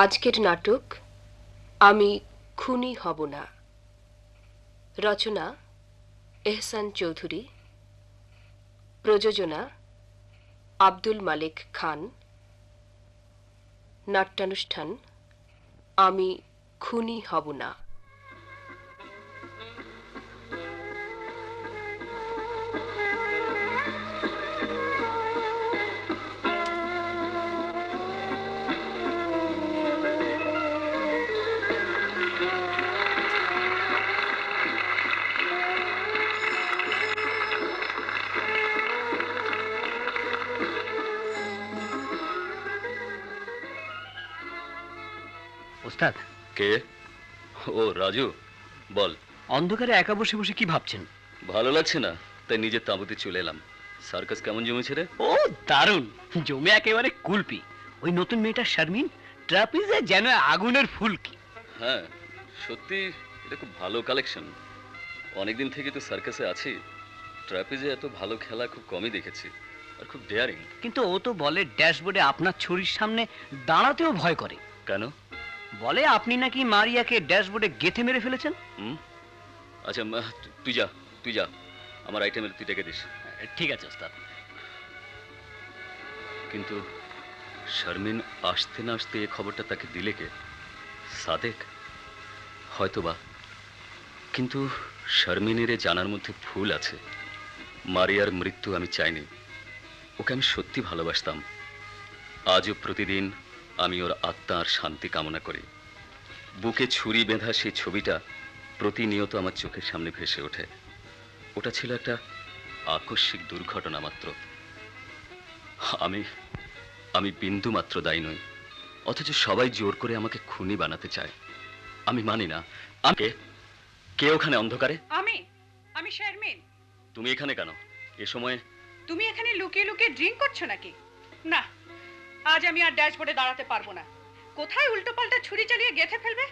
আজকের নাটক আমি খুনি হব না। রচনা এহসান চৌধুরী, প্রযোজনা আব্দুল মালিক খান। নাট্যানুষ্ঠান আমি খুনি হব না। ওস্তাদ, কে? ও রাজু, বল। অন্ধকারে একা বসে বসে কি ভাবছেন? ভালো লাগছে না, তাই নিজের তাঁবুতে চলে এলাম। সার্কাস কেমন জমেছে রে? ও দারুণ, জমে একেবারে কুলপি। ওই নতুন মেয়েটা শারমিন ট্রাপিজে যেন আগুনের ফুলকি। হ্যাঁ, সত্যি এটা খুব ভালো কালেকশন। অনেকদিন থেকে তো সার্কাসে আছি, ট্র্যাপিজে এত ভালো খেলা খুব কমই দেখেছি, আর খুব ডেয়ারিং। কিন্তু ও তো বলে ড্যাশবোর্ডে আপনার ছুরির সামনে দাঁড়াতেও ভয় করে। কেন? বলে আপনি নাকি মারিয়াকে ড্যাশবোর্ডে গেঁথে মেরে ফেলেছেন। আচ্ছা, তুই যা, তুই যা, আমার আইটেমের তুই ডেকে দিস। ঠিক আছে ওস্তাদ। কিন্তু শারমিন আসতে না আসতে এ খবরটা তাকে দিলে কে? সাদেক হয়তোবা। কিন্তু শারমিনের জানার মধ্যে ভুল আছে। মারিয়ার মৃত্যু আমি চাইনি, ওকে আমি সত্যি ভালোবাসতাম। আজও প্রতিদিন আমি ওর আত্মার শান্তি কামনা করি। বুকে ছুরি বেঁধা সেই ছবিটা প্রতিনিয়ত আমার চোখের সামনে ভেসে ওঠে। ওটা ছিল একটা আকস্মিক দুর্ঘটনা মাত্র। আমি আমি বিন্দু মাত্র দায়ী নই, অথচ সবাই জোর করে আমাকে খুনি বানাতে চায়। আমি মানি না। আমাকে কে ওখানে অন্ধকারে? আমি আমি শারমিন। তুমি এখানে কেন এ সময়ে? তুমি এখানে লুকিয়ে লুকিয়ে ড্রিঙ্ক করছো নাকি? না, আজ আমি আর ড্যাশবোর্ডে দাঁড়াতে পারবো না। কোথায় উল্টোপাল্টা ছুরি চালিয়ে গেঁথে ফেলবে।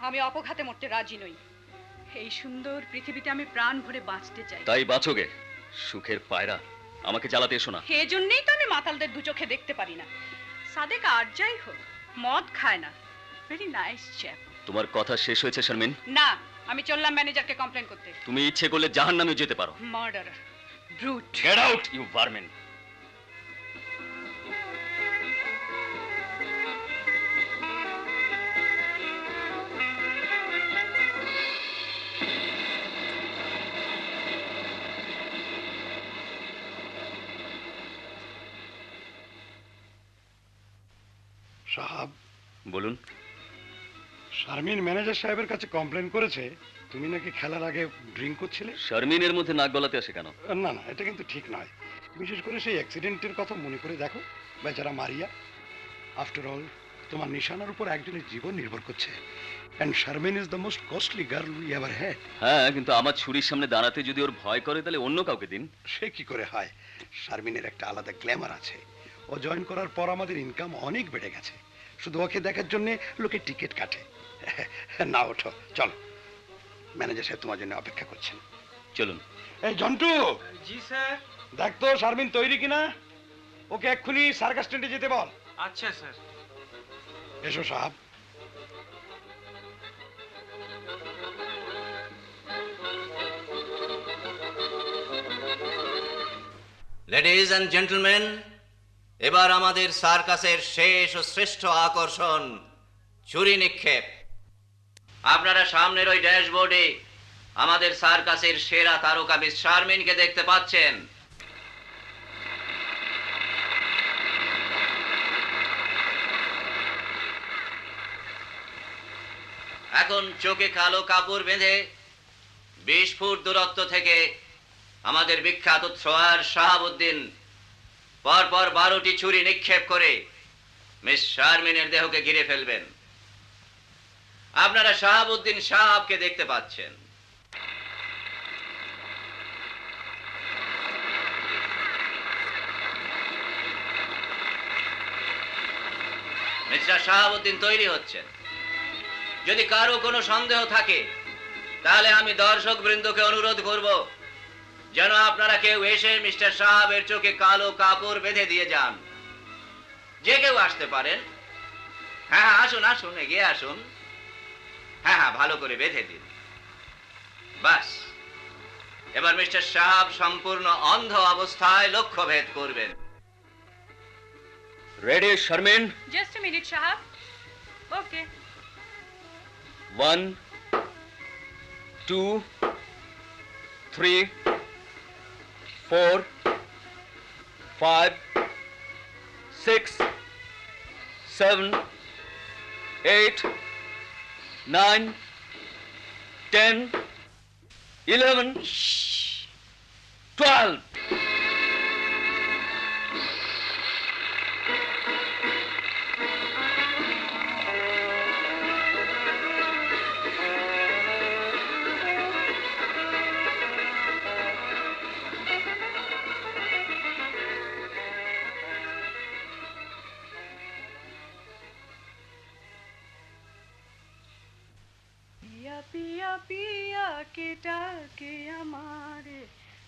আমি অপঘাতে মরতে রাজি নই। এই সুন্দর পৃথিবীতে আমি প্রাণ ভরে বাঁচতে চাই। তাই বাঁচোগে সুখের পায়রা, আমাকে জ্বালাতে এসো না। সেই জন্যই তো আমি মাতালদের দু চোখে দেখতে পারি না। সাদেক আর যাই হোক মদ খায় না, ভেরি নাইস চ্যাপ। তোমার কথা শেষ হয়েছে শারমিন? না, আমি চললাম ম্যানেজারকে কমপ্লেন করতে। তুমি ইচ্ছে করলে জাহান্নামে যেতে পারো। Murderer, brute. Get out you vermin. সাহাব, বলুন। শারমিন ম্যানেজার সাহেবের কাছে কমপ্লেন করেছে তুমি নাকি খেলার আগে ড্রিঙ্ক করছিলে। শারমিনের মধ্যে নাক গলাতে আসে কেন? না না, এটা কিন্তু ঠিক নয়। বিশেষ করে সেই অ্যাক্সিডেন্টের কথা মনে করে দেখো। বেচারা মারিয়া, আফটার অল তোমার নিশানার উপর একজনের জীবন নির্ভর করছে। And Sharmin is the most costly girl we ever had. হ্যাঁ, কিন্তু আমার ছুরির সামনে দাঁড়াতে যদি ওর ভয় করে, তাহলে অন্য কাউকে দিন। সে কি করে হয়? শারমিনের একটা আলাদা গ্ল্যামার আছে। ও জয়েন করার পর আমাদের ইনকাম অনেক বেড়ে গেছে। শুধু ওকে দেখার জন্য লোকে টিকিট কাটে। না, ওঠো, চলো, ম্যানেজার সাহেব তোমার জন্য অপেক্ষা করছেন। চলুন। এই জন্টু। জি স্যার। দেখ তো শারমিন তৈরি কিনা। ওকে এক্ষুনি সার্কাস স্ট্যান্ডে যেতে বল। আচ্ছা স্যার। এসো সাহাব। লেডিজ অ্যান্ড জেন্টলম্যান, এবার আমাদের সার্কাসের শেষ ও শ্রেষ্ঠ আকর্ষণ ছুরি নিক্ষেপ। আপনারা সামনের ওই ড্যাশবোর্ডে আমাদের সার্কাসের সেরা তারকা মিস শারমিনকে দেখতে পাচ্ছেন। এখন চোখে কালো কাপড় বেঁধে 20 ফুট দূরত্ব থেকে আমাদের বিখ্যাত থ্রোয়ার শাহাবুদ্দিন পরপর 12টি ছুরি নিক্ষেপ করে মিস শারমিনের দেহকে ঘিরে ফেলবেন। আপনারা শাহাবুদ্দিন সাহাবকে দেখতে পাচ্ছেন। মিস্টার শাহাবুদ্দিন তৈরি হচ্ছেন। যদি কারো কোনো সন্দেহ থাকে, তাহলে আমি দর্শক বৃন্দকে অনুরোধ করব যেন আপনারা কেউ এসে মিস্টার সাহাবের চোখে কালো কাপড় বেঁধে দিয়ে যান। যে কেউ আসতে পারেন, হ্যাঁ হ্যাঁ, আসুন আসুন, এগিয়ে আসুন। হ্যাঁ হ্যাঁ, ভালো করে বেঁধে দিন। বাস, এবার মিস্টার সাহাব সম্পূর্ণ অন্ধ অবস্থায় লক্ষ্যভেদ করবেন। Ready Sharmin? Just a minute সাহাব। ওকে। 1 2 3 4 5 6 7 8 9 10 11 12 পিয়া পিয়া পিয়া কে ডাকে আমারে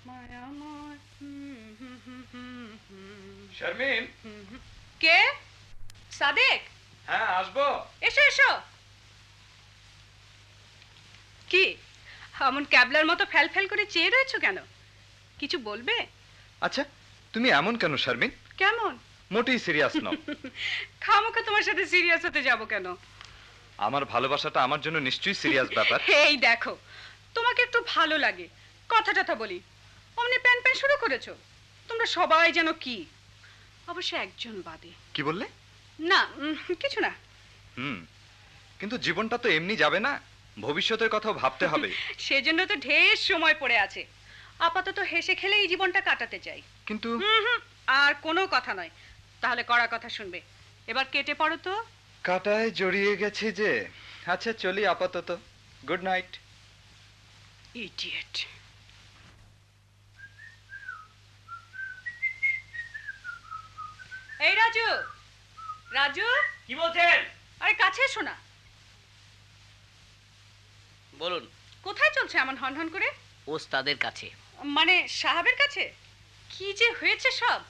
মায়াময়। শারমিন। কে? সাদেক? হ্যাঁ, আসবো। এসো এসো। কি এমন ক্যাবলার মতো ফেল করে চেয়ে রয়েছো কেন? কিছু বলবে? আচ্ছা, তুমি এমন কেন শারমিন? কেমন? মোটেই সিরিয়াস নও। খামোখা তোমার সাথে সিরিয়াস হতে যাব কেন? আমার ভালোবাসাটা আমার জন্য নিশ্চয়ই সিরিয়াস ব্যাপার। এই দেখো, তোমাকে একটু ভালো লাগে কথা টথা বলি, অমনি প্যান প্যান শুরু করেছো। তোমরা সবাই যেন কি, অবশ্য একজন বাদে। কি বললে? না কিছু না। কিন্তু জীবনটা তো এমনি যাবে না, ভবিষ্যতের কথাও ভাবতে হবে। সেজন্য তো ঢের সময় পড়ে আছে। আপাতত হেসে খেলে এই জীবনটা কাটাতে চাই। কিন্তু আর কোনো কথা নয়। তাহলে কড়া কথা শুনবে। এবার কেটে পড়ো তো। কাটায় জড়িয়ে গেছি যে। আচ্ছা চলি আপাতত। Good night. ইডিয়েট। এই রাজু, রাজু, কি বলছেন? আরে কাছে এসো না। বলুন। কোথায় চলছে এমন হনহন করে? ওস্তাদের কাছে। মানে সাহাবের কাছে? কি যে হয়েছে সব!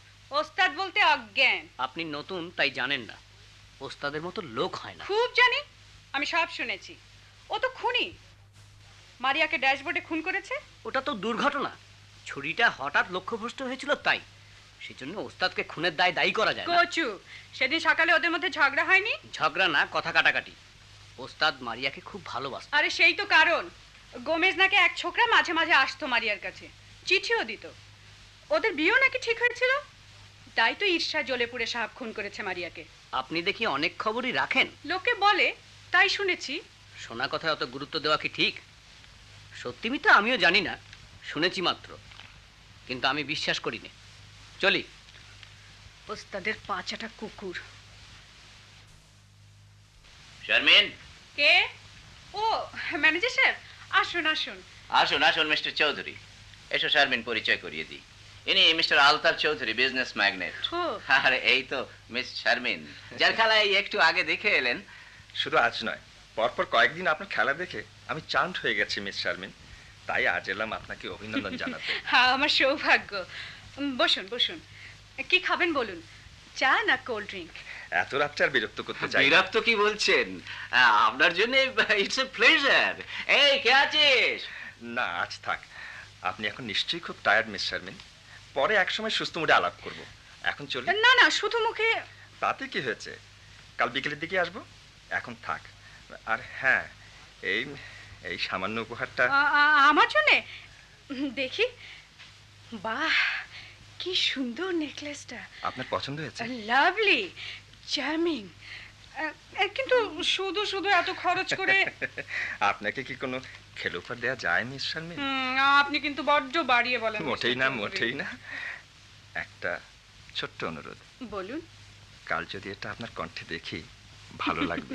ওস্তাদ বলতে অজ্ঞান। আপনি নতুন তাই জানেন না, ওস্তাদের মতো লোক হয় না। খুব জানি, আমি সব শুনেছি। ও তো খুনি। মারিয়াকে ড্যাশবোর্ডে খুন করেছে। ওটা তো দুর্ঘটনা, ছুরিটা হঠাৎ লক্ষ্যভ্রষ্ট হয়েছিল তাই। সেজন্য ওস্তাদকে খুনের দায়ী করা যায় না। কচু, সেদিন সকালে ওদের মধ্যে ঝগড়া হয়নি? ঝগড়া না, কথা কাটাকাটি। ওস্তাদ মারিয়াকে খুব ভালোবাসত। আরে সেই তো কারণ। গোমেজ নাকি এক ছোকরা মাঝে মাঝে আসতো মারিয়ার কাছে, চিঠিও দিত। ওদের বিয়েও নাকি ঠিক হয়েছিল। তাই তো ঈর্ষা জ্বলে পুড়ে সাহাব খুন করেছে মারিয়াকে। আপনি দেখি অনেক খবরই রাখেন। লোকে বলে, তাই শুনেছি। শোনা কথায় অত গুরুত্ব দেওয়া কি ঠিক? সত্যি মিথ্যা আমিও জানি না, শুনেছি মাত্র। কিন্তু আমি বিশ্বাস করি না। চলি। ওস্তাদের পাঁচাটা কুকুর। শারমিন। কে? ও ম্যানেজার সাহেব, আসুন আসুন। আসুন আসুন মিস্টার চৌধুরী। এসো শারমিন, পরিচয় করিয়ে দিই। ইনি mister Altaf Chowdhury, business magnate. ও। আর এই তো মিস শারমিন, যার খেলায় একটু আগে দেখে এলেন। শুধু আজ নয়, পরপর কয়েকদিন আপনার খেলা দেখে আমি চান্ট হয়ে গেছি মিস শারমিন। তাই আজ এলাম আপনাকে অভিনন্দন জানাতে। হ্যাঁ, আমার সৌভাগ্য। বসুন বসুন। কি খাবেন বলুন, চা না কোল্ড ড্রিঙ্ক? এত রাত্রে আর বিরক্ত করতে চাই না। বিরক্ত কি বলছেন? আপনার জন্য ইটস এ প্লেজার। এই কে আছিস? না, আজ থাক। আপনি এখন নিশ্চয়ই খুব টায়ার্ড মিস শারমিন। পরে একসময় সুস্থ মুডে আলাপ করব। এখন চলি। না না, শুধু মুখে। তাতে কি হয়েছে, কাল বিকেলের দিকে আসবো। এখন থাক। আর হ্যাঁ, এই এই সামান্য উপহারটা আমার জন্যে? দেখি। বাহ, কি সুন্দর নেকলেসটা। আপনার পছন্দ হয়েছে? Lovely, charming. কিন্তু শুধু শুধু এত খরচ করে। আপনাকে কি কোনো খেলোফার দেয়া যায় মিস শারমিন? আপনি কিন্তু বড্ড বাড়িয়ে বলেন। মোটেই না, মোটেই না। একটা ছোট্ট অনুরোধ। বলুন। কাল যদি এটা আপনার কণ্ঠে দেখি, ভালো লাগবে।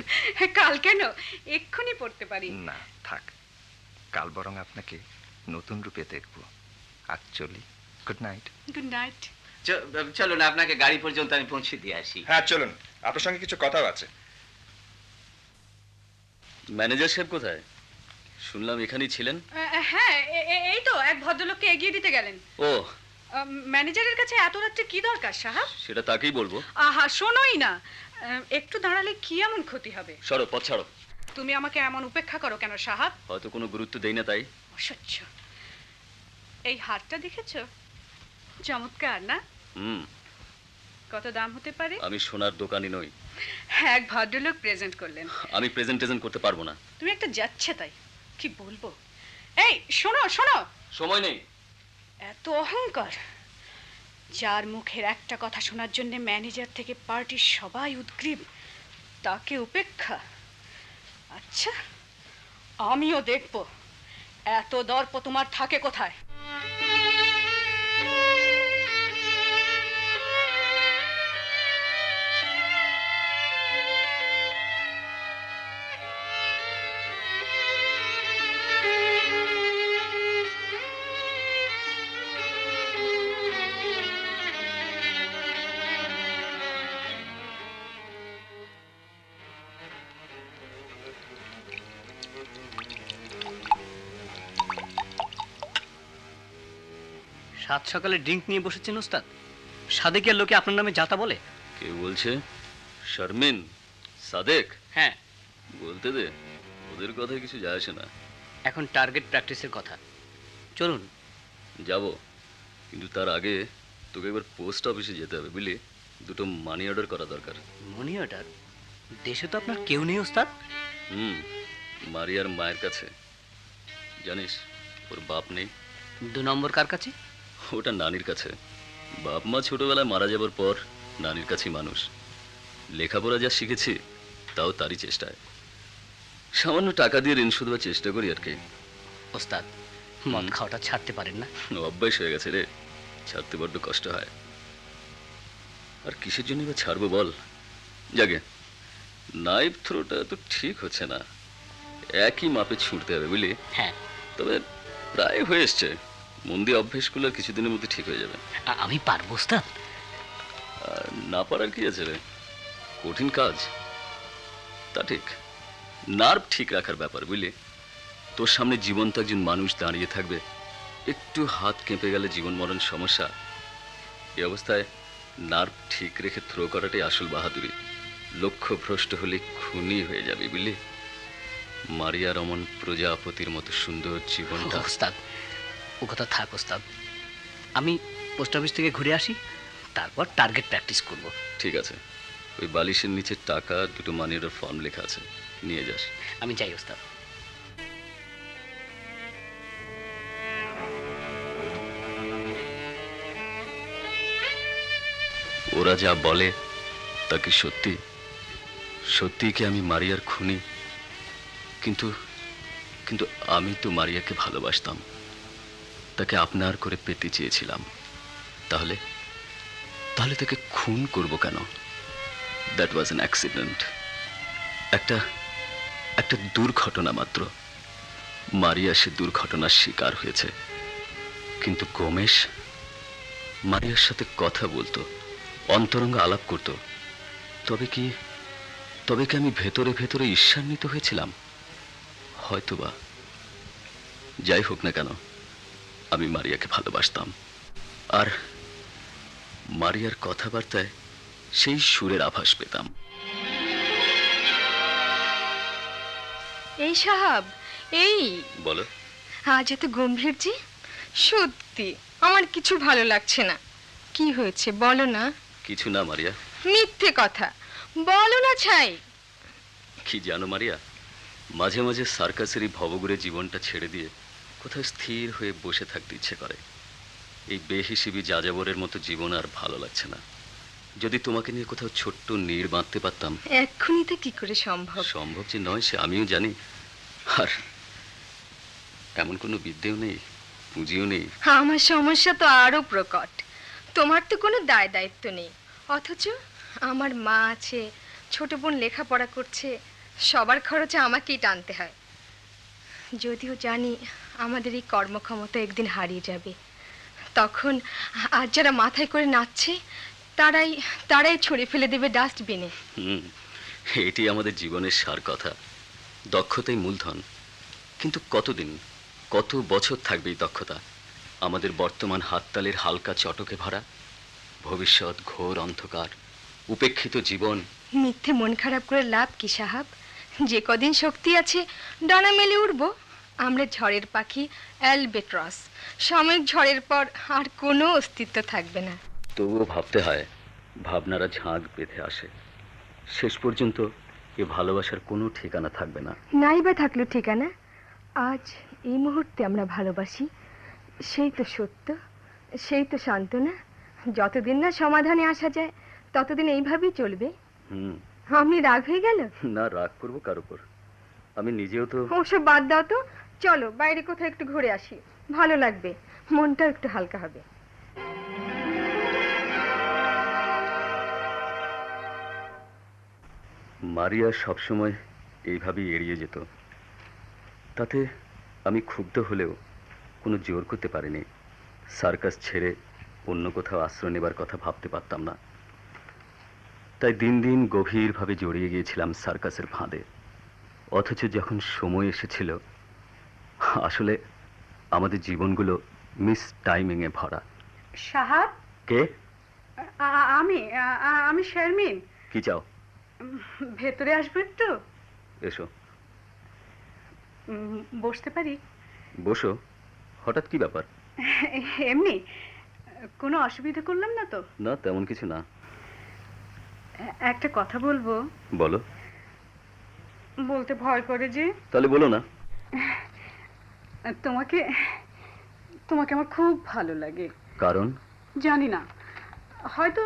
কাল কেন, এক্ষুনি পড়তে পারি। না থাক, কাল বরং আপনাকে নতুন রূপে দেখব। আজ চলি। Good night. Good night. চলুন, আপনাকে গাড়ি পর্যন্ত আমি পৌঁছে দিয়ে আসি। হ্যাঁ চলুন, আপনার সঙ্গে কিছু কথাও আছে। ম্যানেজার সাহেব কোথায়? শুনলাম এখানেই ছিলেন। হ্যাঁ, এই তো এক ভদ্রলোককে এগিয়ে দিতে গেলেন। ও, ম্যানেজারের কাছে এত রাত্রে কি দরকার সাহাব? সেটা তাকেই বলবো। আহা, শোনোই না। একটু দাঁড়ালে কি এমন ক্ষতি হবে? সরো, পথ ছাড়ো। তুমি আমাকে এমন উপেক্ষা করো কেন সাহাব? হয়তো কোনো গুরুত্ব দেই না তাই। অসহ্য। এই হারটা দেখেছো? চমৎকার না? হুম। কত দাম হতে পারে? আমি সোনার দোকানি নই। এক ভদ্রলোক প্রেজেন্ট করলেন। আমি প্রেজেন্টেশন করতে পারবো না। তুমি একটা যাচ্ছে তাই, কি বলবো। এই শোনো শোনো, সময় নেই। এত অহংকার! যার মুখের একটা কথা শোনার জন্য ম্যানেজার থেকে পার্টির সবাই উদ্গ্রীব, তাকে উপেক্ষা। আচ্ছা, আমিও দেখব এত দর্প তোমার থাকে কোথায়। সাত সকালে ড্রিঙ্ক নিয়ে বসেছেন ওস্তাদ? সাদেকের লোকে আপনার নামে যাতা বলে? কে বলছে? শারমিন, সাদেক? হ্যাঁ। বলতে দে, ওদের কথায় কিছু যায় আসে না। এখন টার্গেট প্র্যাকটিসের কথা। চলুন। যাব, কিন্তু তার আগে তোকে একবার পোস্ট অফিসে যেতে হবে বুঝলি। দুটো মানি অর্ডার করা দরকার। Money order? দেশে তো আপনার কেউ নেই ওস্তাদ। হুম, মারিয়ার মায়ের কাছে। জানিস ওর বাপ নেই। 2 নম্বর কার কাছে? ওটা নানির কাছে। বাপ মা ছোটবেলায় মারা যাবার পর নানির কাছেই মানুষ। লেখাপড়া যা শিখেছি তাও তারই চেষ্টায়। সামান্য টাকা দিয়ে ঋণ শোধবার চেষ্টা করি আর কি। ওস্তাদ, মদ খাওয়াটা ছাড়তে পারেন না? অভ্যাস হয়ে গেছে রে, ছাড়তে বড্ড কষ্ট হয়। আর কিসের জন্য বা ছাড়বো বল। যাকে নাইফ থ্রোটা তো ঠিক হচ্ছে না, একই মাপে ছুটতে হবে বুঝলি। হ্যাঁ। তবে প্রায় হয়ে এসছে। মন দিয়ে অভ্যেসগুলো আর কিছুদিনের মধ্যে ঠিক হয়ে যাবে। আমি পারবো ওস্তাদ। আর না পারার কি আছে রে, কঠিন কাজ। তা ঠিক, নার্ভ ঠিক রাখার ব্যাপার বুঝলি। তোর সামনে জীবন্ত একজন মানুষ দাঁড়িয়ে থাকবে, একটু হাত কেঁপে গেলে জীবন মরণ সমস্যা। এই অবস্থায় নার্ভ ঠিক রেখে থ্রো করাটাই আসল বাহাদুরি। লক্ষ্য ভ্রষ্ট হলে খুনি হয়ে যাবে বুঝলি। মারিয়া রমন প্রজাপতির মতো সুন্দর জীবনটা। ওস্তাদ, ও কথা থাক ওস্তাদ। আমি পোস্ট অফিস থেকে ঘুরে আসি, তারপর টার্গেট প্র্যাকটিস করব। ঠিক আছে, ওই বালিশের নিচে টাকা, দুটো মানি অর্ডার ফর্ম লেখা আছে, নিয়ে যাস। আমি যাই ওস্তাদ। ওরা যা বলে তা কি সত্যি? সত্যি কি আমি মারিয়ার খুনি? কিন্তু কিন্তু আমি তো মারিয়াকে ভালোবাসতাম, তাকে আপনার করে পেতে চেয়েছিলাম। তাহলে তাহলে তাকে খুন করব কেন? দ্যাট ওয়াজ অ্যান অ্যাক্সিডেন্ট, একটা একটা দুর্ঘটনা মাত্র। মারিয়া সে দুর্ঘটনার শিকার হয়েছে, কিন্তু গোমেশ মারিয়ার সাথে কথা বলতো, অন্তরঙ্গ আলাপ করত। তবে কি আমি ভেতরে ভেতরে ঈর্ষান্বিত হয়েছিলাম? হয়তোবা। যাই হোক না কেন, আমি মারিয়াকে ভালোবাসতাম। আর মারিয়ার কথাবার্তায় সেই সুরের আভাস পেতাম। এই সাহাব, এই বলো। আজ এত গম্ভীর যে, সত্যি আমার কিছু ভালো লাগছে না। কি হয়েছে বলো না। কিছু না মারিয়া। মিথ্যে কথা বলো না ছাই। কি জানো মারিয়া, মাঝে মাঝে সার্কাসের এই ভবঘুরে জীবনটা ছেড়ে দিয়ে কোথাও স্থির হয়ে বসে থাকতে ইচ্ছে করে। এই বেহিসেবি যাযাবরের মতো জীবন আর ভালো লাগছে না। যদি তোমাকে নিয়ে কোথাও ছোট্ট নীড় বাঁধতে পারতাম। এক্ষুনি তা কি করে সম্ভব? সম্ভব যে নয় সে আমিও জানি। আর এমন কোনো বিদ্যেও নেই, পুঁজিও নেই। আমার সমস্যা তো আরো প্রকট। তোমার তো কোনো দায় দায়িত্ব নেই, অথচ আমার মা আছে, ছোট বোন লেখাপড়া করছে, সবার খরচে আমাকেই টানতে হয়। যদিও জানি আমাদের এই কর্মক্ষমতা একদিন হারিয়ে যাবে, তখন আজ যারা মাথায় করে নাচছে তারাই তারাই ছড়ে ফেলে দেবে ডাস্টবিনে। এটি আমাদের জীবনের সার কথা। দক্ষতাই মূলধন, কিন্তু কতদিন, কত বছর থাকবে এই দক্ষতা? আমাদের বর্তমান হাততালির হালকা চটকে ভরা, ভবিষ্যৎ ঘোর অন্ধকার, উপেক্ষিত জীবন। মিথ্যে মন খারাপ করে লাভ কি সাহাব? যে কদিন শক্তি আছে ডানা মেলে উড়ব। আমরা ঝড়ের পাখি, অ্যালবেট্রস। সাময়িক ঝড়ের পর আর কোনো অস্তিত্ব থাকবে না। তবুও ভাবতে হয়, ভাবনারা ঝাঁক বেঁধে আসে, শেষ পর্যন্ত এ ভালোবাসার কোনো ঠিকানা থাকবে না। নাই বা থাকলো ঠিকানা। আজ এই মুহূর্তে আমরা ভালোবাসি, সেই তো সত্য, সেই তো সান্ত্বনা। যতদিন না সমাধানে আসা যায় ততদিন এইভাবেই চলবে। হুম। আপনি রাগ হয়ে গেল? না, রাগ করবো কার উপর? আমি নিজেও তো। ওসব বাদ দাও তো, চলো বাইরে কোথাও একটু ঘুরে আসি, ভালো লাগবে, মনটাও একটু হালকা হবে। মারিয়া সবসময় এইভাবেই এড়িয়ে যেত। তাতে আমি ক্ষুব্ধ হলেও কোনো জোর করতে পারিনি। সার্কাস ছেড়ে অন্য কোথাও আশ্রয় নেবার কথা ভাবতে পারতাম না। তাই দিন দিন গভীরভাবে জড়িয়ে গিয়েছিলাম সার্কাসের ফাঁদে। অথচ যখন সময় এসেছিল, আসলে আমাদের জীবনগুলো মিস টাইমিংয়ে ভরা। সাহাব, কে? আমি শারমিন। কি চাও? ভেতরে আসবো একটু? এসো। বসতে পারি? বসো। হঠাৎ কি ব্যাপার? এমনি, কোনো অসুবিধা করলাম না তো? না, তেমন কিছু না। একটা কথা বলবো। বলো। বলতে ভয় করে যে। তাহলে বলো না। তোমাকে তোমাকে আমার খুব ভালো লাগে। কারণ? জানি না, হয়তো।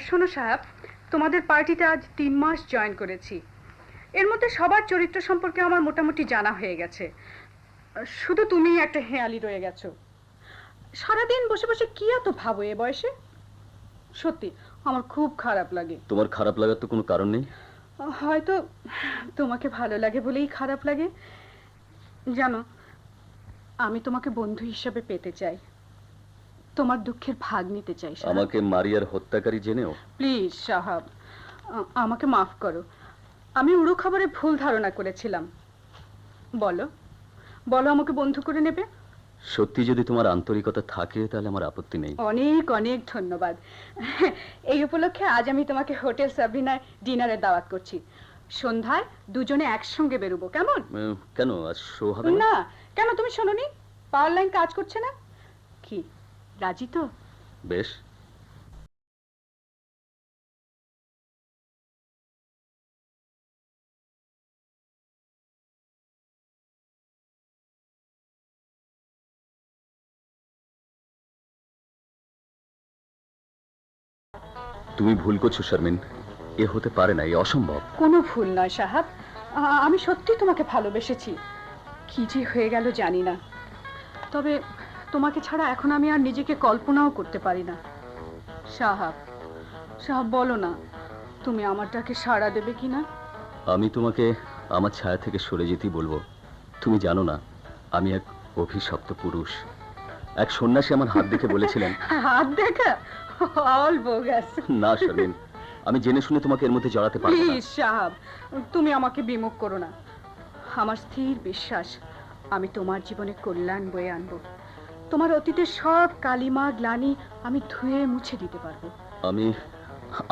শোনো সাহেব, তোমাদের পার্টিতে আজ 3 মাস জয়েন করেছি। এর মধ্যে সবার চরিত্র সম্পর্কে আমার মোটামুটি জানা হয়ে গেছে। শুধু তুমি একটা হেয়ালি রয়ে গেছো। সারাদিন বসে বসে কি এত ভাবো এ বয়সে? সত্যি আমার খুব খারাপ লাগে। তোমার খারাপ লাগার তো কোনো কারণ নেই। হয়তো তোমাকে ভালো লাগে বলেই খারাপ লাগে। জানো, আমি তোমাকে বন্ধু হিসেবে পেতে চাই, তোমার দুঃখের ভাগ নিতে চাই। আমাকে মারিয়ার হত্যাকারী জেনেও? প্লিজ সাহাব, আমাকে মাফ করো। আমি উড়ো খবরে ভুল ধারণা করেছিলাম। বলো বলো, আমাকে বন্ধু করে নেবে? সত্যি যদি তোমার আন্তরিকতা থাকে তাহলে আমার আপত্তি নেই। অনেক অনেক ধন্যবাদ। এই উপলক্ষে আজ আমি তোমাকে হোটেল সাবরিনায় ডিনারে দাওয়াত করছি। সন্ধ্যায় দুজনে একসঙ্গে বেরোবো, কেমন? কেন, আজ শো হবে না? না, কেন তুমি শোনোনি? পাওয়ার লাইন কাজ করছে না। কি, রাজি তো? বেশ। তুমি ভুল করছো শারমিন, এ হতে পারে না, এ অসম্ভব। কোনো ভুল নয় সাহাব, আমি সত্যি তোমাকে ভালোবেসেছি। কি যে হয়ে গেল জানি না, তবে তোমাকে ছাড়া এখন আমি আর নিজেকে কল্পনাও করতে পারি না। সাহাব, সাহাব বলো না, তুমি আমার ডাকে সাড়া দেবে কিনা? আমি তোমাকে আমার ছায়া থেকে সরে যেতেই বলবো। তুমি জানো না, আমি এক অভিশপ্ত পুরুষ। এক সন্ন্যাসী আমার হাত দেখে বলেছিলেন। হাত দেখা? All bogus. না শারমিন, আমি জেনে শুনে তোমাকে এর মধ্যে জড়াতে পারবো না। প্লিজ সাহাব, তুমি আমাকে বিমুখ করো না। আমার স্থির বিশ্বাস আমি তোমার জীবনে কল্যাণ বয়ে আনবো। তোমার অতীতের সব কালিমা গ্লানি আমি ধুয়ে মুছে দিতে পারবো।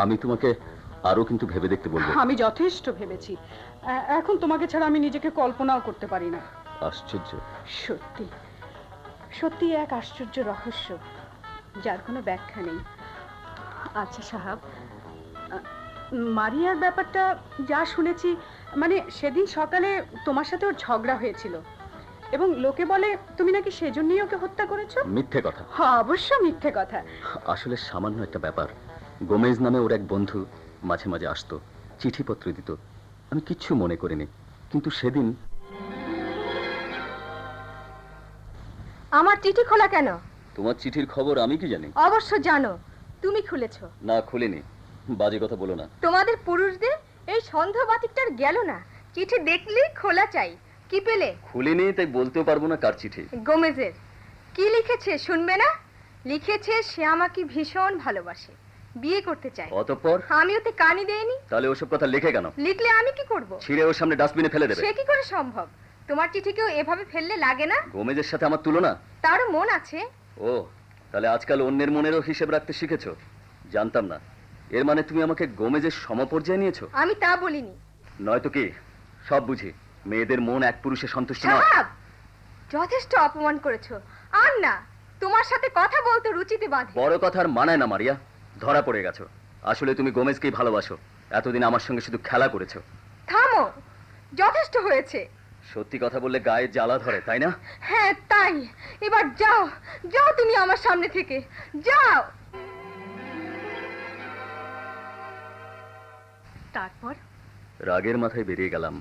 আমি তোমাকে আরো কিন্তু ভেবে দেখতে বলবো। আমি যথেষ্ট ভেবেছি। এখন তোমাকে ছাড়া আমি নিজেকে কল্পনাও করতে পারি না। আশ্চর্য। সত্যি সত্যি এক আশ্চর্য রহস্য, যার কোনো ব্যাখ্যা নেই। আচ্ছা সাহাব, মারিয়ার ব্যাপারটা যা শুনেছি, মানে সেদিন সকালে তোমার সাথে ওর ঝগড়া হয়েছিল এবং লোকে বলে তুমি নাকি সেজন্যই ওকে হত্যা করেছো। মিথ্যে কথা। হ্যাঁ, অবশ্য মিথ্যে কথা। আসলে সামান্য একটা ব্যাপার। গোমেজ নামে ওর এক বন্ধু মাঝে মাঝে আসতো, চিঠিপত্র দিত। আমি কিচ্ছু মনে করিনি, কিন্তু সেদিন। আমার চিঠি খোলা কেন? তোমার চিঠির খবর আমি কি জানি? অবশ্য জানো, তুমি খুলেছো। না, খুলিনি। বাজে কথা বলো না। তোমাদের পুরুষদের এই সন্ধ্যা বাতিকটার গেল না, চিঠি দেখলেই খোলা চাই। কি পেলে? খুলিনি, তাই বলতেও পারবো না কার চিঠি। গোমেজের। কি লিখেছে শুনবে না? লিখেছে সে আমাকে ভীষণ ভালোবাসে, বিয়ে করতে চায়। অতঃপর আমি ওতে কানই দেইনি। তাহলে ওসব কথা লিখে কেন? লিখলে আমি কি করব? ছিঁড়ে ওর সামনে ডাস্টবিনে ফেলে দেবে। সে কি করে সম্ভব? তোমার চিঠিকেও এভাবে ফেললে লাগে না? গোমেজের সাথে আমার তুলনা? তারও মন আছে। ও, তাহলে আজকাল অন্যের মনেরও হিসেব রাখতে শিখেছো? জানতাম না। এর মানে তুমি আমাকে গোমেজের সমপর্যায়ে নিয়েছো? আমি তা বলিনি। নয়তো কি? সব বুঝি। মেয়েদের মন এক পুরুষে সন্তুষ্ট নয়। সাহাব, যথেষ্ট অপমান করেছো। আর না, তোমার সাথে কথা বলতে রুচিতে বাঁধে। বড় কথার মানায় না মারিয়া, ধরা পড়ে গেছো। আসলে তুমি গোমেজকেই ভালোবাসো। এতদিন আমার সঙ্গে শুধু খেলা করেছো। থামো, যথেষ্ট হয়েছে। সত্যি কথা বললে গায়ে জ্বালা ধরে, তাই না? হ্যাঁ তাই। এবার যাও, যাও তুমি আমার সামনে থেকে, যাও। তারপর রাগের মাথায় বেরিয়ে গেলাম।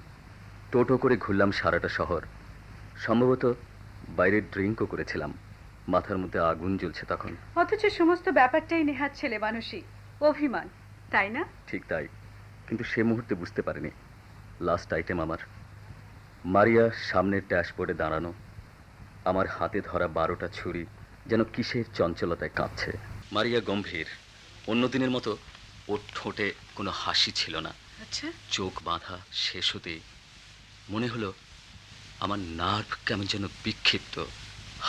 টোটো করে ঘুরলাম সারাটা শহর। সম্ভবত বাইরে ড্রিঙ্কও করেছিলাম। মাথার মধ্যে আগুন জ্বলছে তখন। অথচ সমস্ত ব্যাপারটাই নেহাত ছেলে মানুষই, অভিমান, তাই না? ঠিক তাই, কিন্তু সে মুহূর্তে বুঝতে পারিনি। লাস্ট আইটেম আমার। মারিয়া সামনের ড্যাশবোর্ডে দাঁড়ানো, আমার হাতে ধরা 12টা ছুরি যেন কিসের চঞ্চলতায় কাঁপছে। মারিয়া গম্ভীর। অন্য দিনের মতো ওর ঠোঁটে কোনো হাসি ছিল না। আচ্ছা, চোখ বাঁধা শেষ হতেই মনে হলো আমার নার্ভ কেমন যেন বিক্ষিপ্ত,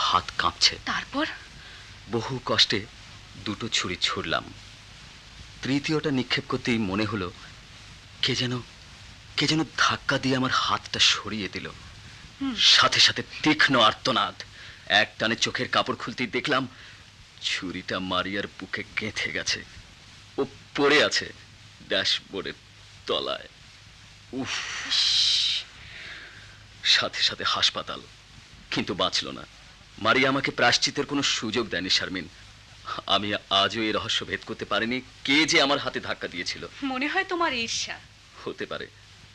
হাত কাঁপছে। তারপর বহু কষ্টে 2টো ছুরি ছুড়লাম। তৃতীয়টা নিক্ষেপ করতেই মনে হলো কে যেন ধাক্কা দিয়ে আমার হাতটা সরিয়ে দিল। সাথে সাথে তীক্ষ্ণ আর্তনাদ। এক টানে চোখের কাপড় খুলতেই দেখলাম ছুরিটা মারিয়ার বুকে গেঁথে গেছে। ও পড়ে আছে ড্যাশবোর্ডের তলায়। উফ! সাথে সাথে হাসপাতাল, কিন্তু বাঁচল না। মারিয়া আমাকে প্রায়শ্চিত্তের কোনো সুযোগ দেয়নি শারমিন। আমি আজও এই রহস্য ভেদ করতে পারিনি কে যে আমার হাতে ধাক্কা দিয়েছিল। মনে হয় তোমার ঈর্ষা। হতে পারে,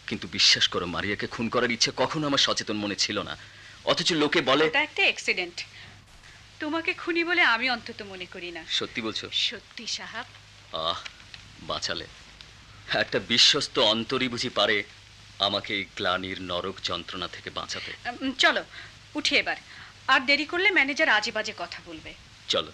কিন্তু বিশ্বাস করো মারিয়াকে খুন করার ইচ্ছে কখনো আমার সচেতন মনে ছিল না। অথচ লোকে বলে এটা একটা অ্যাক্সিডেন্ট। তোমাকে খুনি বলে আমি অন্তত মনে করি না। সত্যি বলছো? সত্যি সাহাব। আহ, বাঁচালে। একটা বিশ্বস্ত অন্তরই বুঝি পারে আমাকে এই গ্লানির নরক যন্ত্রণা থেকে বাঁচাতে। চলো উঠি এবার, আর দেরি করলে ম্যানেজার আজে বাজে কথা বলবে। চলো।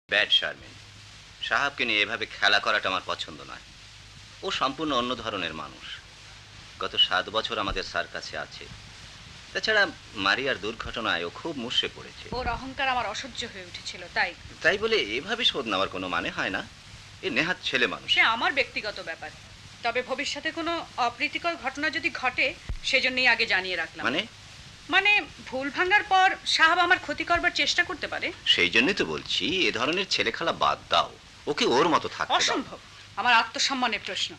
ব্যাড শারমিন, সাহাবকে নিয়ে এভাবে খেলা করাটা আমার পছন্দ নয়। ও সম্পূর্ণ অন্য ধরনের মানুষ। গত 7 বছর আমাদের সার্কাসে আছে। তাছাড়া মারিয়ার দুর্ঘটনায় ও খুব মুষড়ে পড়েছে। ওর অহংকার আমার অসহ্য হয়ে উঠেছিল, তাই। তাই বলে এভাবে শোধ নেওয়ার কোনো মানে হয় না। এ নেহাত ছেলে মানুষ। সে আমার ব্যক্তিগত ব্যাপার। তবে ভবিষ্যতে কোনো অপ্রীতিকর ঘটনা যদি ঘটে সেজন্যই আগে জানিয়ে রাখলাম। মানে ভুল ভাঙার পর সাহাব আমার ক্ষতি করবার চেষ্টা করতে পারে। সেই জন্যই তো বলছি এ ধরনের ছেলে খেলা বাদ দাও, ওকে ওর মতো থাকতে দাও। অসম্ভব, আমার আত্মসম্মানের প্রশ্ন।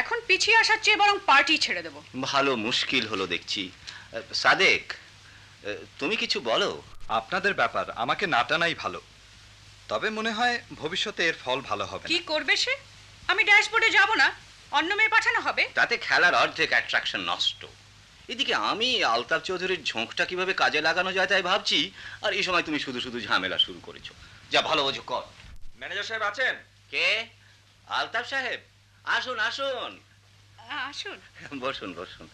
এখন পিছিয়ে আসার চেয়ে বরং পার্টি ছেড়ে দেবো। ভালো মুশকিল হলো দেখছি। সাদেক, তুমি কিছু বলো। আপনাদের ব্যাপার, আমাকে না টানাই ভালো। তবে মনে হয় ভবিষ্যতে এর ফল ভালো হবে না। কি করবে সে? আমি ড্যাশবোর্ডে যাব না, অন্য মেয়ে পাঠানো হবে। তাতে খেলার অর্ধেক অ্যাট্রাকশন নষ্ট। এদিকে আমি আলতাফ চৌধুরীর ঝোঁকটা কিভাবে কাজে লাগানো যায় তাই ভাবছি, আর এই সময় তুমি শুধু শুধু ঝামেলা শুরু করেছো। যা ভালো বোঝো কর। ম্যানেজার সাহেব আছেন? কে? আলতাফ সাহেব, আসুন আসুন। আসুন। বসুন বসুন।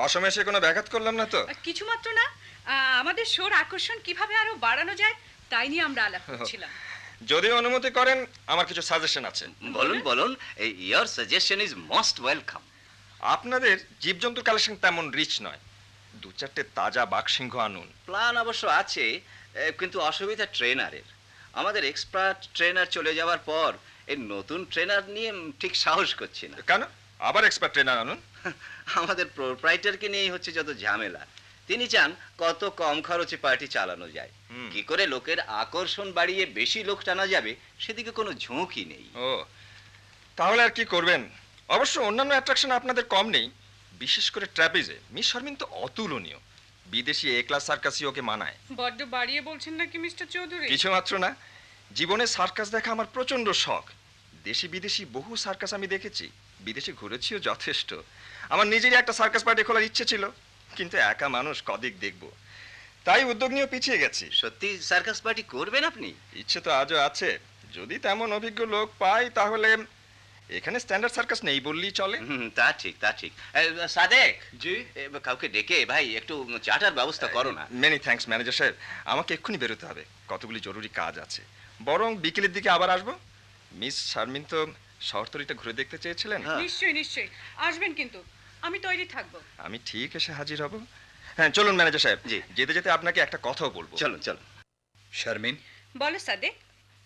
অসময়ে এসে কোনো ব্যাঘাত করলাম না তো? কিছু মাত্র না। আমাদের শোর আকর্ষণ কিভাবে আরো বাড়ানো যায় তাই নিয়ে আমরা আলাপ করছিলাম। যদি অনুমতি করেন আমার কিছু সাজেশন আছে। বলুন বলুন, your suggestion is most welcome. আপনাদের জীবজন্তুর কালেকশন তেমন রিচ নয়। 2-4টে তাজা বাঘসিংহ আনুন। প্ল্যান অবশ্য আছে, কিন্তু অসুবিধা ট্রেনারের। আমাদের এক্সপার্ট ট্রেনার চলে যাওয়ার পর এই নতুন ট্রেনার নিয়ে ঠিক সাহস করছি না। কেন? আবার এক্সপার্ট ট্রেনার আনুন। আমাদের প্রোপ্রাইটারকে নিয়েই হচ্ছে যত ঝামেলা। তিনি চান কত কম খরচে পার্টি চালানো যায়, কি করে লোকের আকর্ষণ বাড়িয়ে বেশি লোক টানা যাবে সেদিকে কোনো ঝোঁকই নেই। ও, তাহলে আর কি করবেন? অবশ্য অন্যান্য অ্যাট্রাকশন আপনাদের কম নেই, বিশেষ করে ট্র্যাপিজে মিস শারমিন তো অতুলনীয়। বিদেশি এ ক্লাস সার্কাসই ওকে মানায়। বড্ড বাড়িয়ে বলছেন নাকি মিস্টার চৌধুরী? কিছু মাত্র না, জীবনে সার্কাস দেখা আমার প্রচন্ড শখ। দেশি বিদেশি বহু সার্কাস আমি দেখেছি, বিদেশে ঘুরেছিও যথেষ্ট। আমার নিজেরই একটা সার্কাস পার্টি খোলার ইচ্ছে ছিল, কিন্তু একা মানুষ কদিক দেখব, তাই উদ্যোগ নিয়ে পিছিয়ে গেছি। সত্যি সার্কাস পার্টি করবেন আপনি? ইচ্ছে তো আজও আছে, যদি তেমন অভিজ্ঞ লোক পাই তাহলে এখানে স্ট্যান্ডার্ড সার্কাস নেই বললেই চলে। তা ঠিক তা ঠিক। সাদেক জি, কাউকে ডেকে ভাই একটু চাটার ব্যবস্থা করো না। মেনি থ্যাঙ্কস ম্যানেজার সাহেব, আমাকে এক্ষুনি বেরোতে হবে, কতগুলি জরুরি কাজ আছে। বরং বিকেলের দিকে আবার আসবো। মিস শারমিন তো শহরতলিটা ঘুরে দেখতে চেয়েছিলেন। নিশ্চয়ই নিশ্চয়ই আসবেন, কিন্তু আমি তৈরি থাকবো। আমি ঠিক এসে হাজির হব। হ্যাঁ চলুন ম্যানেজার সাহেব, জি। যেতে যেতে আপনাকে একটা কথাও বলবো। চলুন চলুন। শারমিন, বলো সাদেক,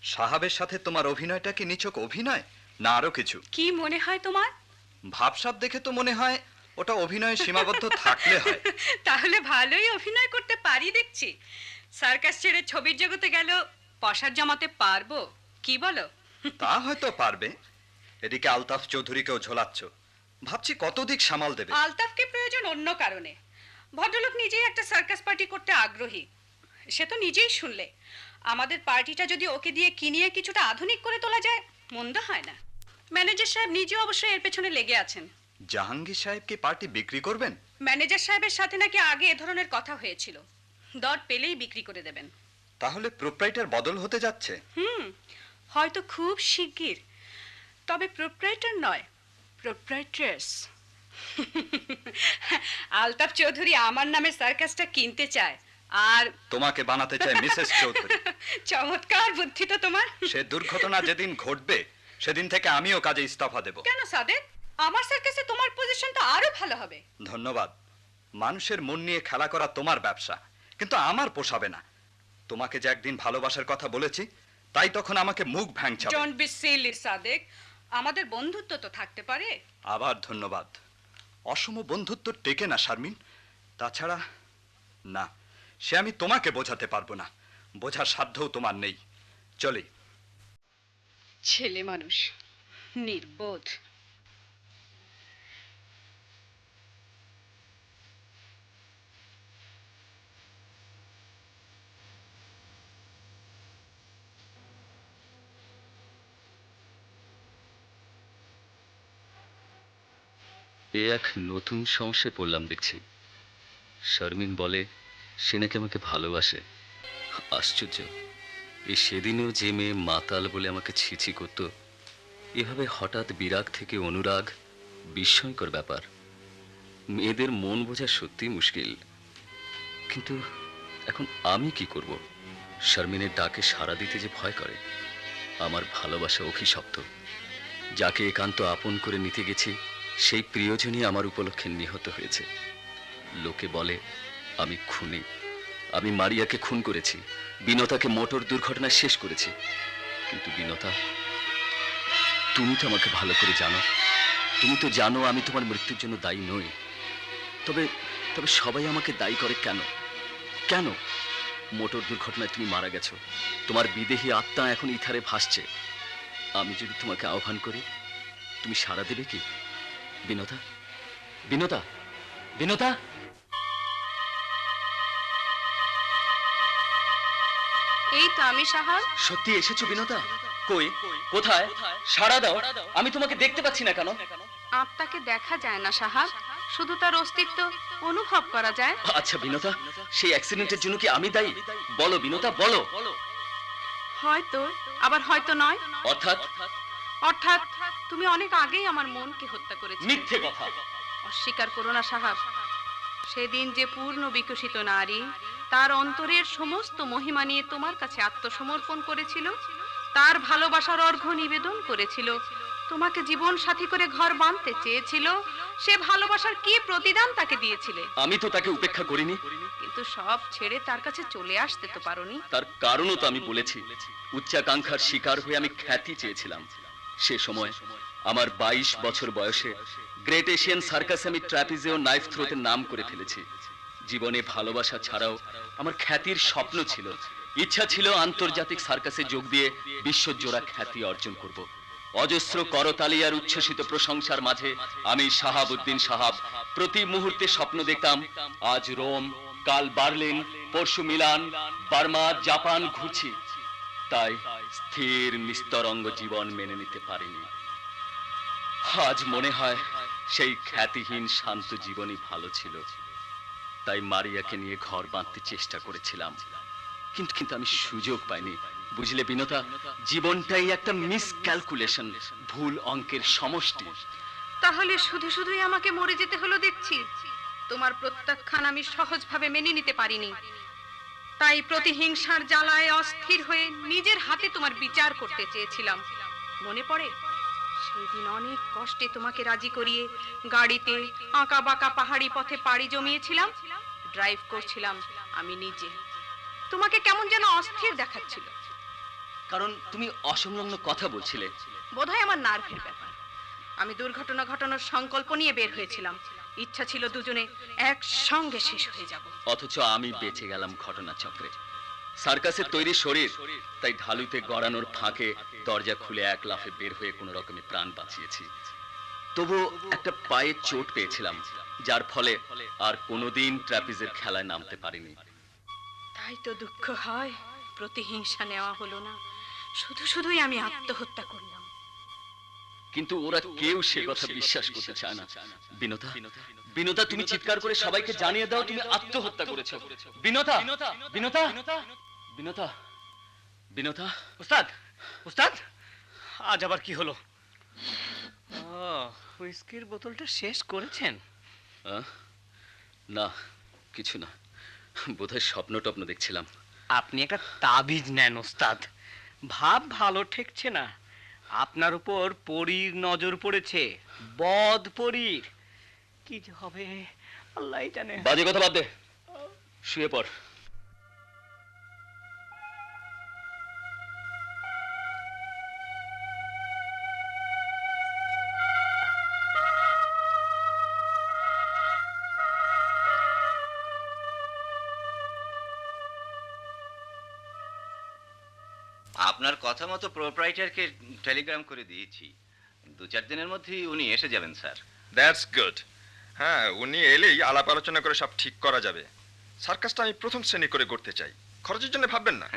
সাহাবের সাথে তোমার অভিনয়টা কি নিছক অভিনয় না আরো কিছু? কি মনে হয় তোমার? ভাবসাব দেখে তো মনে হয় ওটা অভিনয়ে সীমাবদ্ধ থাকলে হয়। তাহলে ভালোই অভিনয় করতে পারি দেখছি। সার্কাস ছেড়ে ছবির জগতে গেল, পয়সার জমাতে পারবো, কি বলো? তা হয়তো পারবে। এদিকে আলতাফ চৌধুরীকেও ঝোলাচ্ছ, ভাবছি কত দিক সামাল দেবে। আলতাফকে প্রয়োজন অন্য কারণে। ভদ্রলোক নিজেই একটা সার্কাস পার্টি করতে আগ্রহী, সে তো নিজেই শুনলে। আমাদের পার্টিটা যদি ওকে দিয়ে কিনিয়ে কিছুটা আধুনিক করে তোলা যায়, মন্দ হয় না। ম্যানেজার সাহেব নিজে অবশ্যই এর পেছনে লেগে আছেন। জাহাঙ্গীর সাহেব কি পার্টি বিক্রি করবেন? ম্যানেজার সাহেবের সাথে নাকি আগে এ ধরনের কথা হয়েছিল, দর পেলেই বিক্রি করে দেবেন। তাহলে প্রোপ্রাইটার বদল হতে যাচ্ছে। হয়তো খুব শিগগির। তবে প্রোপ্রাইটার নয়, প্রোপ্রাইট্রেস। আলতাফ চৌধুরী আমার নামে সার্কাসটা কিনতে চায়, আর তোমাকে বানাতে চায় মিসেস চৌধুরী। চমৎকার বুদ্ধি তো তোমার। সে দুর্ঘটনা যেদিন ঘটবে সেদিন থেকে আমিও কাজে ইস্তফা দেব। কেন সাদেক, আমার সার্কাসে তোমার পজিশন তো আরো ভালো হবে। ধন্যবাদ। মানুষের মন নিয়ে খেলা করা তোমার ব্যবসা, কিন্তু আমার পোষাবে না। তোমাকে যে একদিন ভালোবাসার কথা বলেছি, তাই তখন আমাকে মুখ ভাঙছে। ডোন্ট বি সিলি সাদেক, আমাদের বন্ধুত্ব তো থাকতে পারে। আবার ধন্যবাদ। অসম বন্ধুত্ব টেকে না শারমিন। তাছাড়া না, সে আমি তোমাকে বোঝাতে পারবো না, বোঝার সাধ্যও তোমার নেই। চলি। ছেলে মানুষ, নির্বোধ। এ এক নতুন সমস্যায় পড়লাম দেখছি। শারমিন বলে সে নাকি আমাকে ভালোবাসে। আশ্চর্য, এই সেদিনেও যে মেয়ে মাতাল বলে আমাকে ছিছি করত, এভাবে হঠাৎ বিরাগ থেকে অনুরাগ, বিস্ময়কর ব্যাপার। মেয়েদের মন বোঝা সত্যি মুশকিল। কিন্তু এখন আমি কি করব? শারমিনের ডাকে সাড়া দিতে যে ভয় করে। আমার ভালোবাসা অভিশপ্ত। যাকে একান্ত আপন করে নিতে গেছি, সেই প্রিয়জনই আমার উপলক্ষে নিহত হয়েছে। লোকে বলে আমি খুনি। আমি মারিয়াকে খুন করেছি, বিনতাকে মোটর দুর্ঘটনায় শেষ করেছি। কিন্তু বিনতা, তুমি তো আমাকে ভালো করে জানো। তুমি তো জানো আমি তোমার মৃত্যুর জন্য দায়ী নই। তবে তবে সবাই আমাকে দায়ী করে কেন? কেন? মোটর দুর্ঘটনায় তুমি মারা গেছো, তোমার বিদেহী আত্মা এখন ইথারে ভাসছে। আমি যদি তোমাকে আহ্বান করি, তুমি সাড়া দেবে কি? বিনতা, বিনতা, বিনতা। এই তো আমি সাহাব। সত্যি এসেছো বিনতা? কই, কোথায়? সাড়া দাও, আমি তোমাকে দেখতে পাচ্ছি না কেন? আত্মাকে দেখা যায় না সাহাব, শুধু তার অস্তিত্ব অনুভব করা যায়। আচ্ছা বিনতা, সেই অ্যাক্সিডেন্টের জন্য কি আমি দায়ী? বলো বিনতা, বলো। হয়তো, আবার হয়তো নয়। অর্থাৎ? অর্থাৎ তুমি অনেক আগেই আমার মনকে হত্যা করেছো। মিথ্যে কথা। অস্বীকার করো না সাহাব। সেদিন যে পূর্ণ বিকশিত নারী তার অন্তরের সমস্ত মহিমা নিয়ে তোমার কাছে আত্মসমর্পণ করেছিল, তার ভালোবাসার অর্ঘ্য নিবেদন করেছিল, তোমাকে জীবন সাথী করে ঘর বাঁধতে চেয়েছিল, সে ভালোবাসার কি প্রতিদান তাকে দিয়েছিলে? আমি তো তাকে উপেক্ষা করিনি। কিন্তু সব ছেড়ে তার কাছে চলে আসতে তো পারোনি। তার কারণও তো আমি বলেছি। উচ্চাকাঙ্ক্ষার শিকার হয়ে আমি খ্যাতি চেয়েছিলাম। সে সময় আমার 22 বছর বয়সে গ্রেট এশিয়ান সার্কাসে আমি ট্র্যাপিজে ও নাইফ থ্রোতে নাম করে ফেলেছি। জীবনে ভালোবাসা ছাড়াও আমার খ্যাতির স্বপ্ন ছিল। ইচ্ছা ছিল আন্তর্জাতিক সার্কাসে যোগ দিয়ে বিশ্বজোড়া খ্যাতি অর্জন করব। অজস্র করতালি আর উচ্ছ্বসিত প্রশংসার মাঝে আমি শাহাবুদ্দিন সাহাব প্রতি মুহূর্তে স্বপ্ন দেখতাম, আজ রোম, কাল বার্লিন, পরশু মিলান, বার্মা, জাপান ঘুরছি। তাই স্থির নিস্তরঙ্গ জীবন মেনে নিতে পারিনি। আজ মনে হয় সেই খ্যাতিহীন শান্ত জীবনই ভালো ছিল। তাই মারিয়াকে নিয়ে ঘর বাঁধতে চেষ্টা করেছিলাম, কিন্তু আমি সুযোগ পাইনি। বুঝলে বিনতা, জীবনটাই একটা মিস ক্যালকুলেশন, ভুল অঙ্কের সমষ্টি। তাহলে শুধু শুধুই আমাকে মরে যেতে হলো দেখছি। তোমার প্রত্যাখ্যান আমি সহজভাবে মেনে নিতে পারিনি, তাই প্রতিহিংসার জ্বালায় অস্থির হয়ে নিজের হাতে তোমার বিচার করতে চেয়েছিলাম। মনে পড়ে সেই দিন অনেক কষ্টে তোমাকে রাজি করিয়ে গাড়িতে আঁকা বাঁকা পাহাড়ি পথে পাড়ি জমিয়েছিলাম। ড্রাইভ করছিলাম আমি নিজে। তোমাকে কেমন যেন অস্থির দেখাচ্ছিল। কারণ তুমি অসংলগ্ন কথা বলছিলে। বোধহয় আমার নার্ভের ব্যাপার। আমি দুর্ঘটনা ঘটানোর সংকল্প নিয়ে বের হয়েছিলাম। ইচ্ছা ছিল দুজনে একসঙ্গে শেষ হয়ে যাব। অথচ আমি বেঁচে গেলাম ঘটনাচক্রে। সার্কাসের তৈরি শরীর, তাই ঢালুতে গড়ানোর ফাঁকে দরজা খুলে এক লাফে বের হয়ে কোনো রকমে প্রাণ বাঁচিয়েছি। তবু একটা পায়ে চোট পেয়েছিলাম, যার ফলে আর কোনোদিন ট্র্যাপিজের খেলায় নামতে পারিনি। তাই তো দুঃখ হয়, প্রতিহিংসা নেওয়া হলো না, শুধু শুধুই আমি আত্মহত্যা করলাম। কিন্তু ওরা কেউ সে কথা বিশ্বাস করতে চায় না। বিনতা, বিনতা, তুমি চিৎকার করে সবাইকে জানিয়ে দাও তুমি আত্মহত্যা করেছো। বিনতা, বিনতা, বিনতা, বিনতা। উস্তাদ, উস্তাদ, আজ আবার কি হলো? হুইস্কির বোতলটা শেষ করেছেন? না, কিছু না, বোধহয় স্বপ্ন টপ্ন দেখছিলাম। আপনি একটা তাবিজ নেন ওস্তাদ, ভাব ভালো ঠেকছে না। আপনার উপর পরীর নজর পড়েছে, বদ পরীর। কি যে হবে আল্লাহই জানে। বাজে কথা বাদ দে, শুয়ে পড়। আপনার কথা মতো প্রোপ্রাইটারকে টেলিগ্রাম করে দিয়েছি। 2-4 দিনের মধ্যেই উনি এসে যাবেন স্যার। That's good. হ্যাঁ, উনি এলেই আলাপ আলোচনা করে সব ঠিক করা যাবে। সার্কাসটা আমি প্রথম শ্রেণী করে করতে চাই। খরচের জন্য ভাববেন না।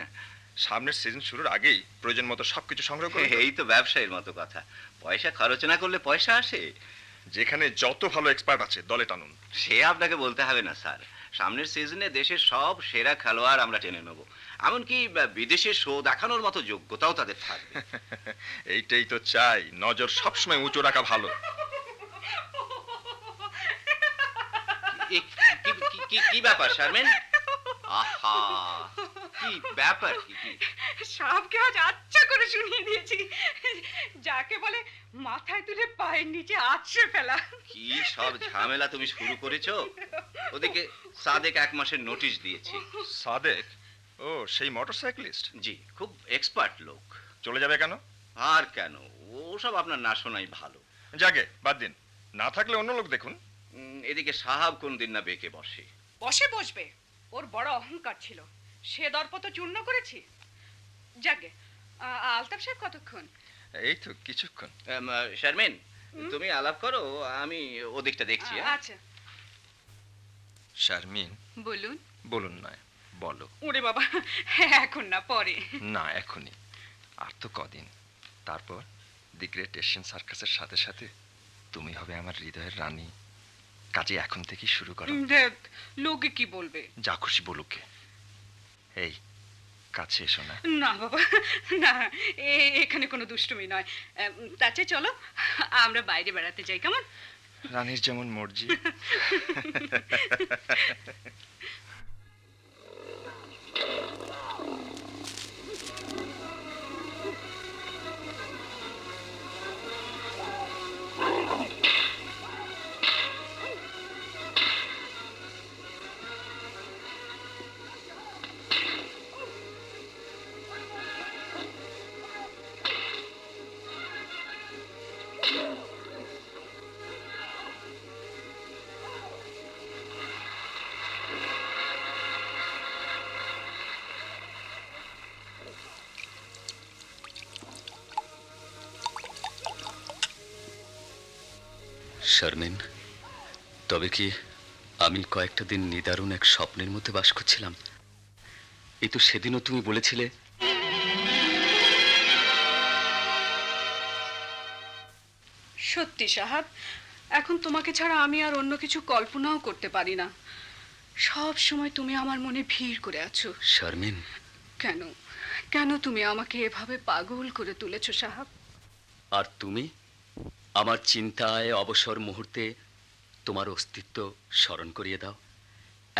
সামনের সিজন শুরুর আগেই প্রয়োজন মতো সবকিছু সংগ্রহ করে এই তো ব্যবসায়ীর মতো কথা, পয়সা খরচ না করলে পয়সা আসে। যেখানে যত ভালো এক্সপার্ট আছে দলে টানুন। সে আপনাকে বলতে হবে না স্যার, সামনের সিজনে দেশের সব সেরা খেলোয়াড় আমরা টেনে নেব। এমনকি বিদেশে শো দেখানোর মতো যোগ্যতাও তাদের থাকবে। এইটাই তো চাই, নজর সবসময় উঁচু রাখা ভালো। কি ব্যাপার শারমিন? আহা, কি ব্যাপার? কি সবকে আজ আচ্ছা করে শুনিয়ে দিয়েছি, যাকে বলে মাথায় তুলে পায়ের নিচে আছড়ে ফেলা। কি সব ঝামেলা তুমি শুরু করেছো? ওদিকে সাদেক 1 মাসের নোটিশ দিয়েছি। সাদেক? ও, সেই মোটরসাইকেলিস্ট? জি, খুব এক্সপার্ট লোক। চলে যাবে কেন? আর কেন, ওসব আপনার না শোনাই ভালো। যাকে বাদ দিন, না থাকলে অন্য লোক দেখুন। এদিকে সাহাব কোনদিন না বেঁকে বসে। বসবে, ওর বড় অহংকার ছিল, সে দর্প তো চূর্ণ করেছি। যাকে আলতাফ সাহেব কতক্ষণ? এই তো কিছুক্ষণ। শারমিন, তুমি আলাপ করো, আমি ওদিকটা দেখছি। আচ্ছা। শারমিন, বলুন। বলুন নয়, বলো। ওরে বাবা, এখন না, পরে। না, এখনই। আর তো কদিন, তারপর দি গ্রেট এশিয়ান সার্কাসের সাথে সাথে তুমি হবে আমার হৃদয়ের রানী। কাজে এখন থেকেই শুরু করো। দেখ, লোকে কি বলবে? যা খুশি বলুকে। এই, কাছে এসো না। না বাবা, না, এখানে কোনো দুষ্টুমি নয়। তাতে চলো আমরা বাইরে বেড়াতে যাই, কেমন? রানীর যেমন মর্জি। শারমিন, তবে কি আমি কয়েকটা দিন নিদারুণ এক স্বপ্নের মধ্যে বাস করছিলাম? এই তো সেদিনও তুমি বলেছিলে। সত্যি সাহাব, এখন তোমাকে ছাড়া আমি আর অন্য কিছু কল্পনাও করতে পারি না। সব সময় তুমি আমার মনে ভিড় করে আছো। শারমিন, কেন কেন তুমি আমাকে এভাবে পাগল করে তুলেছো সাহাব? আর তুমি আমার চিন্তায় অবসর মুহূর্তে তোমার অস্তিত্ব স্মরণ করিয়ে দাও।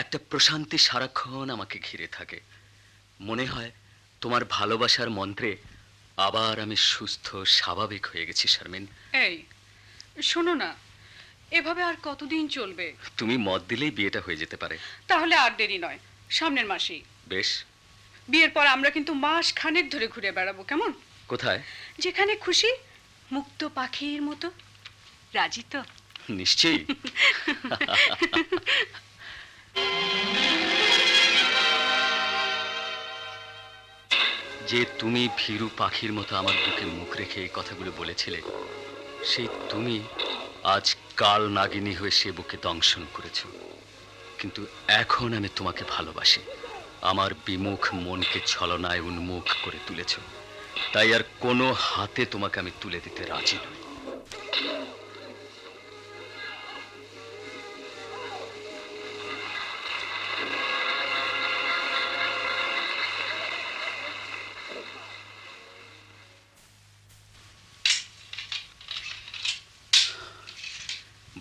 একটা প্রশান্তি সারাক্ষণ আমাকে ঘিরে থাকে। মনে হয় তোমার ভালোবাসার মন্ত্রে আবার আমি সুস্থ স্বাভাবিক হয়ে গেছি শারমিন। এই শোনো না, এভাবে আর কতদিন চলবে? তুমি মত দিলেই বিয়েটা হয়ে যেতে পারে। তাহলে আর দেরি নয়, সামনের মাসেই। বেশ। বিয়ের পর আমরা কিন্তু মাস খানেক ধরে ঘুরে বেড়াবো, কেমন? কোথায়? যেখানে খুশি, মুক্ত পাখির মতো। রাজি তো? নিশ্চয়ই। যে তুমি ভীরু পাখির মতো আমার বুকে মুখ রেখে এই কথাগুলো বলেছিলে, সেই তুমি আজ কাল নাগিনী হয়ে সে বুকে দংশন করেছ। কিন্তু এখন আমি তোমাকে ভালোবাসি। আমার বিমুখ মনকে ছলনায় উন্মুখ করে তুলেছ। তাই আর কোনো হাতে তোমাকে আমি তুলে দিতে রাজি নই।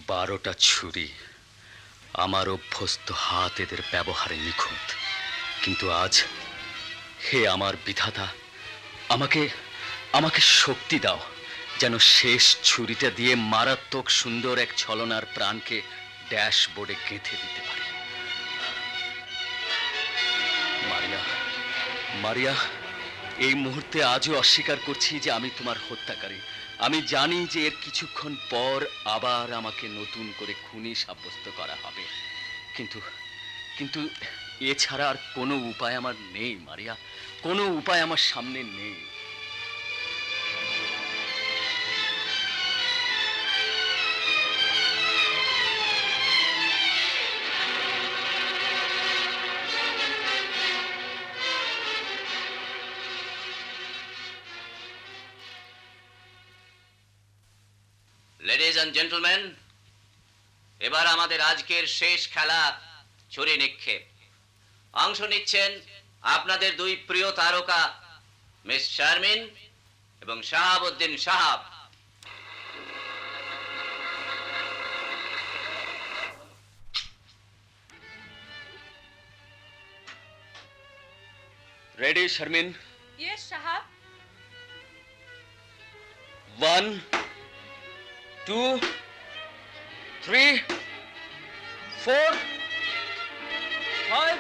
বারোটা ছুরি, আমার অভ্যস্ত হাত এদের ব্যবহারে নিখুঁত। কিন্তু আজ, হে আমার বিধাতা, আমাকে আমাকে শক্তি দাও, যেন শেষ ছুরিটা দিয়ে মারাত্মক সুন্দর এক ছলনার প্রাণকে ড্যাশবোর্ডে গেঁথে দিতে পারি। মারিয়া, মারিয়া, এই মুহূর্তে আজও অস্বীকার করছি যে আমি তোমার হত্যাকারী। আমি জানি যে এর কিছুক্ষণ পর আবার আমাকে নতুন করে খুনি সাব্যস্ত করা হবে, কিন্তু কিন্তু এছাড়া আর কোনো উপায় আমার নেই মারিয়া, কোনো উপায় আমার সামনে নেই। লেডিজ অ্যান্ড জেন্টলম্যান, এবার আমাদের আজকের শেষ খেলা ছুরি নিক্ষেপ। অংশ নিচ্ছেন আপনাদের দুই প্রিয় তারকা মিস শারমিন এবং শাহাবুদ্দিন সাহাব। রেডি শারমিন? ইয়েস সাহাব। 1 2 3 4 5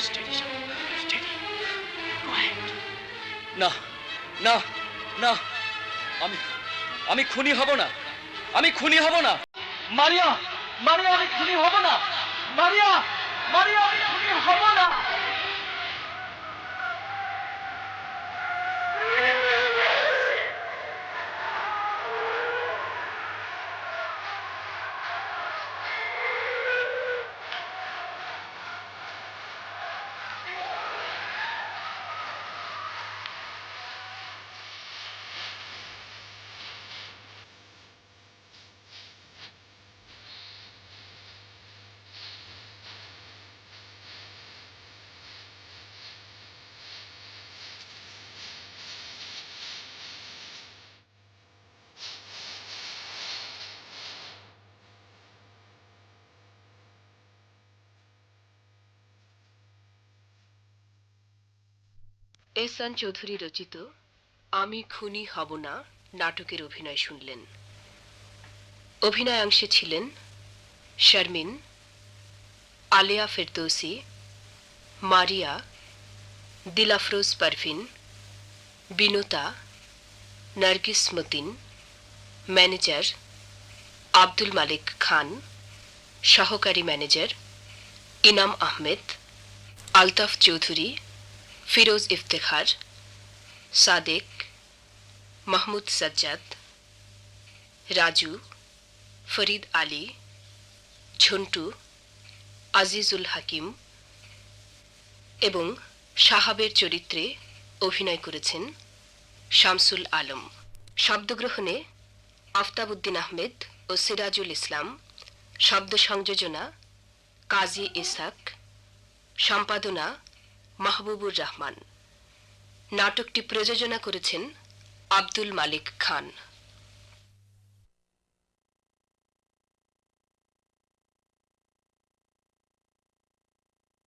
6 না না না, আমি খুনি হব না, আমি খুনি হব না। মারিয়া, মারিয়া, আমি খুনি হব না। মারিয়া, মারিয়া, আমি খুনি হব না। এহসান চৌধুরী রচিত আমি খুনি হব না নাটকের অভিনয় শুনলেন। অভিনয়াংশে ছিলেন শারমিন, আলিয়া ফেরদৌসি, মারিয়া, দিলাফরোজ পারভিন, বিনুতা, নার্গিস মতিন, ম্যানেজার আব্দুল মালিক খান, সহকারী ম্যানেজার ইনাম আহমেদ, আলতাফ চৌধুরী, ফিরোজ ইফতেখার, সাদেক, মাহমুদ সাজ্জাদ, রাজু, ফরিদ আলী, ঝন্টু, আজিজুল হাকিম এবং সাহাবের চরিত্রে অভিনয় করেছেন শামসুল আলম। শব্দগ্রহণে আফতাবউদ্দিন আহমেদ ও সিরাজুল ইসলাম। শব্দ সংযোজনা কাজী ইসাক। সম্পাদনা মাহবুবুর রহমান। নাটকটি প্রযোজনা করেছেন আব্দুল মালিক খান।